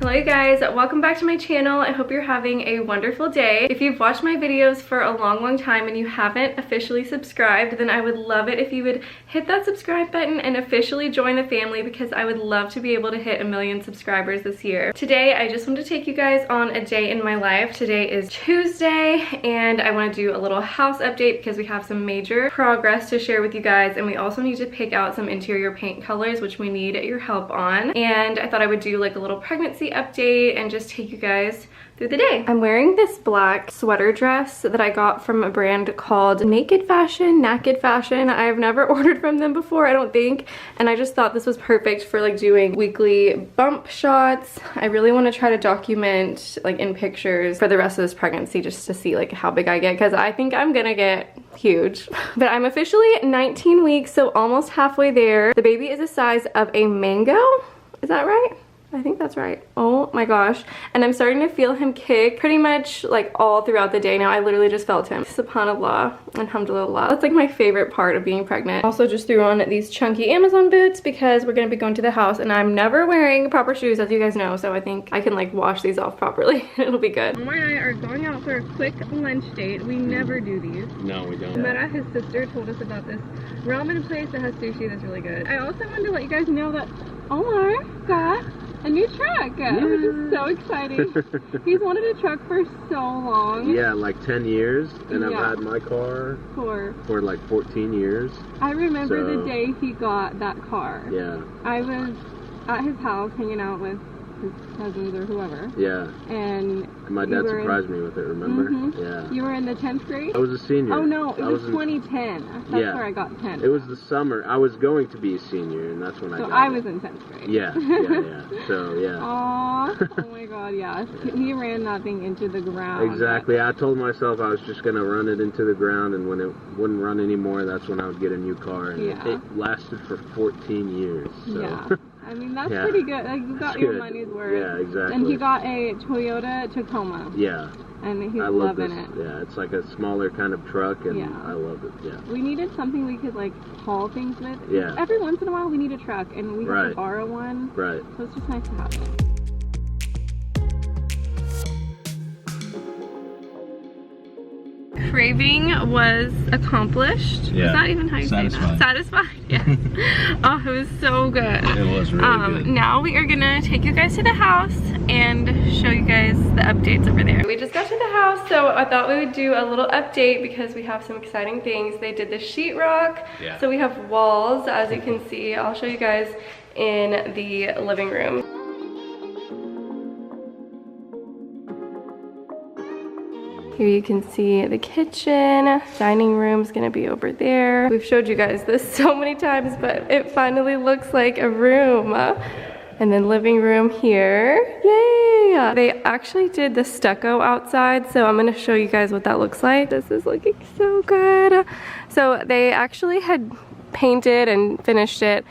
Hello you guys, welcome back to my channel. I hope you're having a wonderful day. If you've watched my videos for a long time and you haven't officially subscribed, then I would love it if you would hit that subscribe button and officially join the family, because I would love to be able to hit 1 million subscribers this year. Today, I just want to take you guys on a day in my life. Today is Tuesday and I want to do a little house update because we have some major progress to share with you guys, and we also need to pick out some interior paint colors, which we need your help on. And I thought I would do like a little pregnancy update and just take you guys through the day. I'm wearing this black sweater dress that I got from a brand called Naked Fashion. I've never ordered from them before, I don't think, and I just thought this was perfect for like doing weekly bump shots. I really want to try to document like in pictures for the rest of this pregnancy, just to see like how big I get, because I think I'm gonna get huge. But I'm officially 19 weeks, so almost halfway there. The baby is the size of a mango. Is that right? I think that's right. Oh my gosh. And I'm starting to feel him kick pretty much like all throughout the day now. I literally just felt him. Subhanallah, alhamdulillah. That's like my favorite part of being pregnant. Also just threw on these chunky Amazon boots because we're gonna be going to the house and I'm never wearing proper shoes, as you guys know. So I think I can like wash these off properly. It'll be good. Omar and I are going out for a quick lunch date. We never do these. No, we don't. Mera, his sister, told us about this ramen place that has sushi that's really good. I also wanted to let you guys know that Omar got a new truck, which is so exciting. He's wanted a truck for so long. Yeah, like 10 years, and I've had my car for like 14 years. I remember the day he got that car. Yeah. I was at his house hanging out with his cousins or whoever. Yeah. And my dad surprised me with it, remember? Yeah. You were in the 10th grade? I was a senior. Oh no, it was 2010. That's where I got 10. It was the summer. I was going to be a senior, and that's when I got it. So I was in 10th grade. Yeah. So, yeah. Aww. Oh my god, yeah. He ran that thing into the ground. Exactly. I told myself I was just going to run it into the ground, and when it wouldn't run anymore, that's when I would get a new car. And it lasted for 14 years. So. Yeah. I mean, that's pretty good. Like, you got your money's worth. Yeah, exactly. And he got a Toyota Tacoma. Yeah. And he's loving it. Yeah, it's like a smaller kind of truck, and I love it. Yeah. We needed something we could like haul things with. Yeah. Every once in a while, we need a truck, and we have to borrow one. Right. So it's just nice to have it. Craving was accomplished. Yeah. Is that even how you say that? Satisfied. Yes. Oh, it was so good. It was really good. Now we are gonna take you guys to the house and show you guys the updates over there. We just got to the house, so I thought we would do a little update because we have some exciting things. They did the sheetrock. Yeah. So we have walls, as you can see. I'll show you guys in the living room. Here you can see the kitchen. Dining room's gonna be over there. We've showed you guys this so many times, but it finally looks like a room. And then living room here. Yay! They actually did the stucco outside, so I'm gonna show you guys what that looks like. This is looking so good. So they actually had painted and finished it,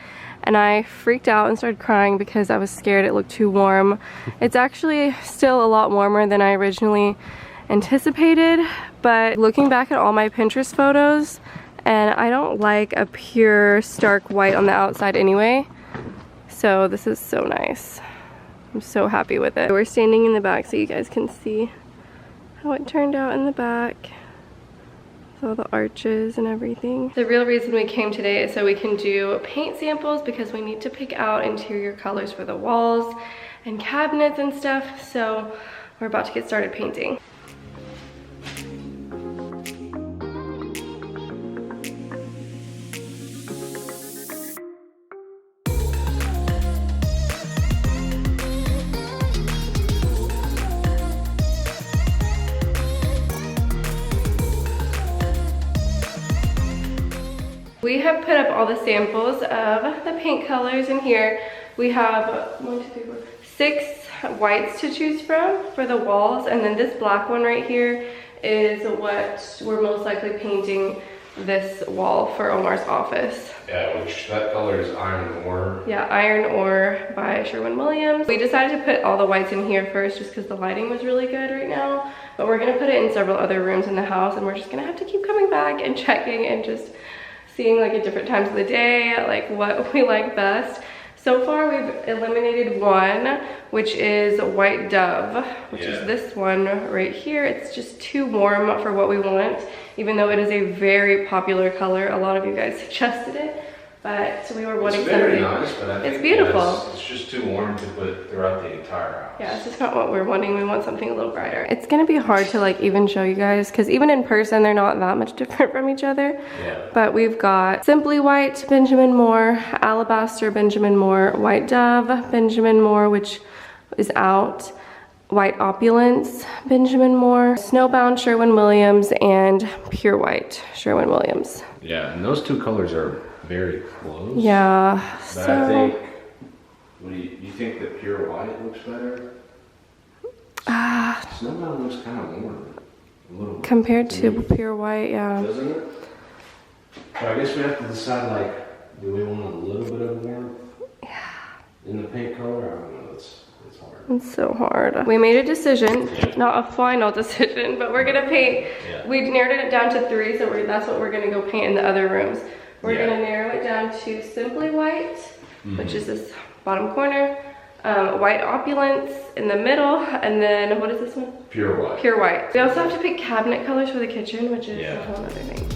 and I freaked out and started crying because I was scared it looked too warm. It's actually still a lot warmer than I originally anticipated, but looking back at all my Pinterest photos, and I don't like a pure stark white on the outside anyway, so this is so nice. I'm so happy with it. We're standing in the back so you guys can see how it turned out in the back. All the arches and everything. The real reason we came today is so we can do paint samples, because we need to pick out interior colors for the walls and cabinets and stuff, so we're about to get started painting. We have put up all the samples of the paint colors in here. We have 6 whites to choose from for the walls, and then this black one right here is what we're most likely painting this wall for Omar's office. Yeah, which that color is Iron Ore. Yeah, Iron Ore by Sherwin-Williams. We decided to put all the whites in here first just because the lighting was really good right now, but we're gonna put it in several other rooms in the house, and we're just gonna have to keep coming back and checking and just seeing like at different times of the day, like what we like best. So far we've eliminated one, which is White Dove, which is this one right here. It's just too warm for what we want, even though it is a very popular color. A lot of you guys suggested it, but we were wanting something. It's very nice, but I think it's beautiful. It's just too warm to put throughout the entire house. Yeah, it's just not what we're wanting. We want something a little brighter. It's gonna be hard to like even show you guys, because even in person, they're not that much different from each other. Yeah. But we've got Simply White Benjamin Moore, Alabaster Benjamin Moore, White Dove Benjamin Moore, which is out, White Opulence Benjamin Moore, Snowbound Sherwin-Williams, and Pure White Sherwin-Williams. Yeah, and those two colors are very close. Yeah, But so I think, what do you think that Pure White looks better? Snowbound looks kind of warm. A little bit. Compared to Pure White, yeah. Doesn't it? So I guess we have to decide, like, do we want a little bit of warmth? Yeah. In the pink color? I don't know, it's hard. It's so hard. We made a decision, not a final decision, but we're gonna paint. We narrowed it down to 3, so that's what we're gonna go paint in the other rooms. We're gonna narrow it down to Simply White, which is this bottom corner, White Opulence in the middle, and then what is this one? Pure White. Pure White. We also have to pick cabinet colors for the kitchen, which is a whole other thing.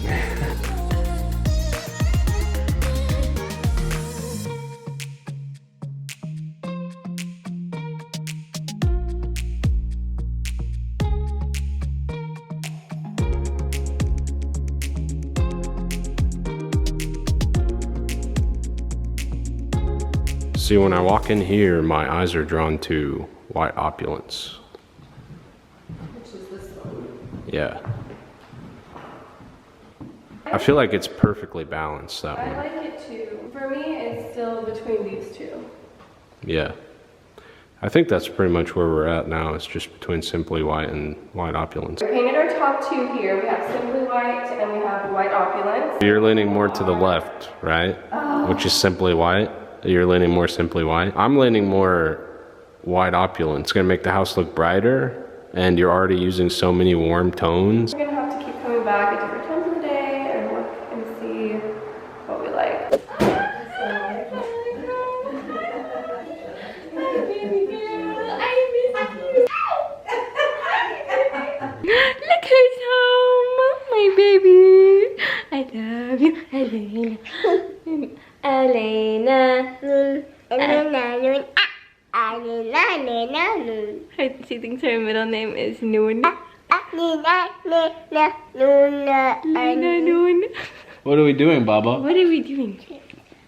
See, when I walk in here, my eyes are drawn to White Opulence. Which is this one. Yeah. I feel like it's perfectly balanced, that I one. like it too. For me, it's still between these two. Yeah. I think that's pretty much where we're at now. It's just between Simply White and White Opulence. We painted our top 2 here. We have Simply White and we have White Opulence. You're leaning more to the left, right? Which is Simply White. You're leaning more Simply White. I'm leaning more White Opulence. It's gonna make the house look brighter, and you're already using so many warm tones. We're gonna have to keep coming back at different times of the day and look and see what we like. Look who's home, my baby. I love you, Elena. Elena. She thinks her middle name is Noon. Noon. What are we doing, Baba? What are we doing?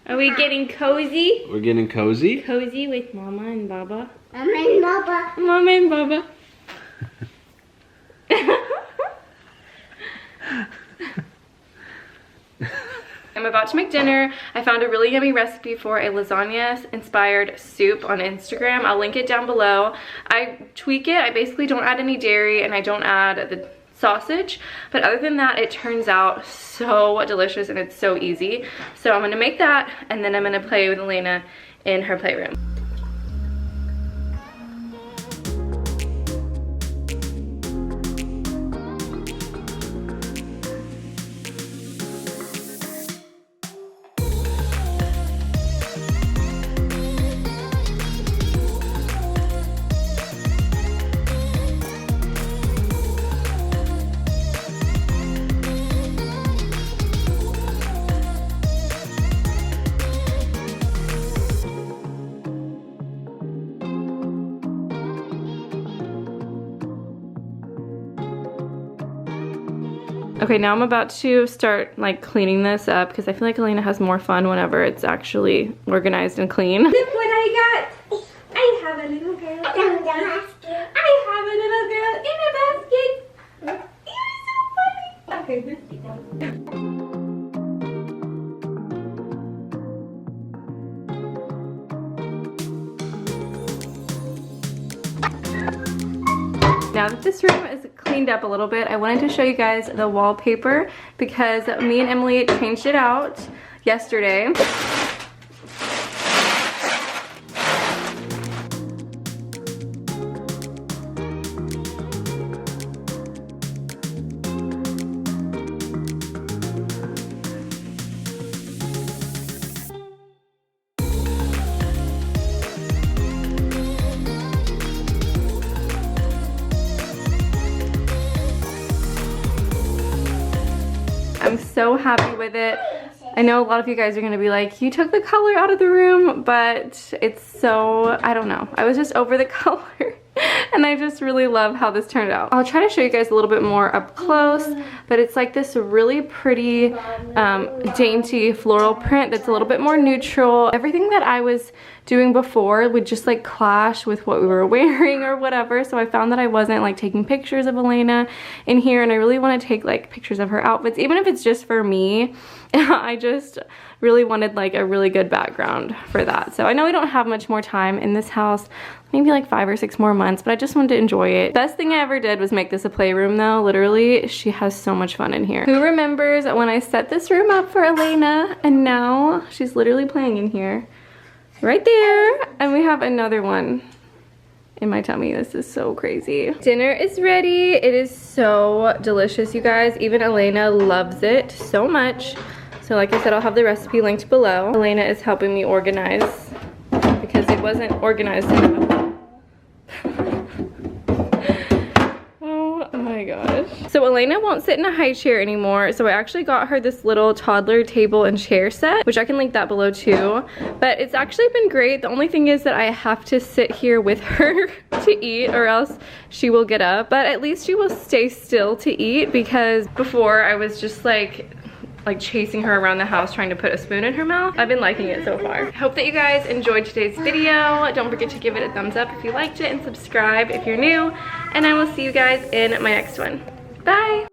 Are we getting cozy? We're getting cozy? Cozy with Mama and Baba. Mama and Baba. Mama and Baba. I'm about to make dinner. I found a really yummy recipe for a lasagna inspired soup on Instagram. I'll link it down below. I tweak it. I basically don't add any dairy and I don't add the sausage, but other than that, it turns out so delicious and it's so easy. So I'm gonna make that and then I'm gonna play with Elena in her playroom. Okay, now I'm about to start like cleaning this up because I feel like Elena has more fun whenever it's actually organized and clean. Look what I got! I have a little girl in a basket. I have a little girl in a basket. You're so funny. Okay, let's see that. Now that this room is cleaned up a little bit, I wanted to show you guys the wallpaper because me and Emily changed it out yesterday. I'm so happy with it. I know a lot of you guys are gonna be like, you took the color out of the room, but it's so, I don't know. I was just over the color. And I just really love how this turned out. I'll try to show you guys a little bit more up close, but it's like this really pretty dainty floral print that's a little bit more neutral. Everything that I was doing before would just like clash with what we were wearing or whatever, so I found that I wasn't like taking pictures of Elena in here, and I really want to take like pictures of her outfits, even if it's just for me. I just really wanted like a really good background for that. So I know we don't have much more time in this house, maybe like 5 or 6 more months, but I just wanted to enjoy it. Best thing I ever did was make this a playroom though. Literally, she has so much fun in here. Who remembers when I set this room up for Elena, and now she's literally playing in here. Right there. And we have another one in my tummy. This is so crazy. Dinner is ready. It is so delicious, you guys. Even Elena loves it so much. So like I said, I'll have the recipe linked below. Elena is helping me organize because it wasn't organized enough. Oh my gosh. So Elena won't sit in a high chair anymore, so I actually got her this little toddler table and chair set, which I can link that below too. But it's actually been great. The only thing is that I have to sit here with her to eat, or else she will get up. But at least she will stay still to eat, because before I was just like chasing her around the house trying to put a spoon in her mouth. I've been liking it so far. Hope that you guys enjoyed today's video. Don't forget to give it a thumbs up if you liked it, and subscribe if you're new. And I will see you guys in my next one. Bye!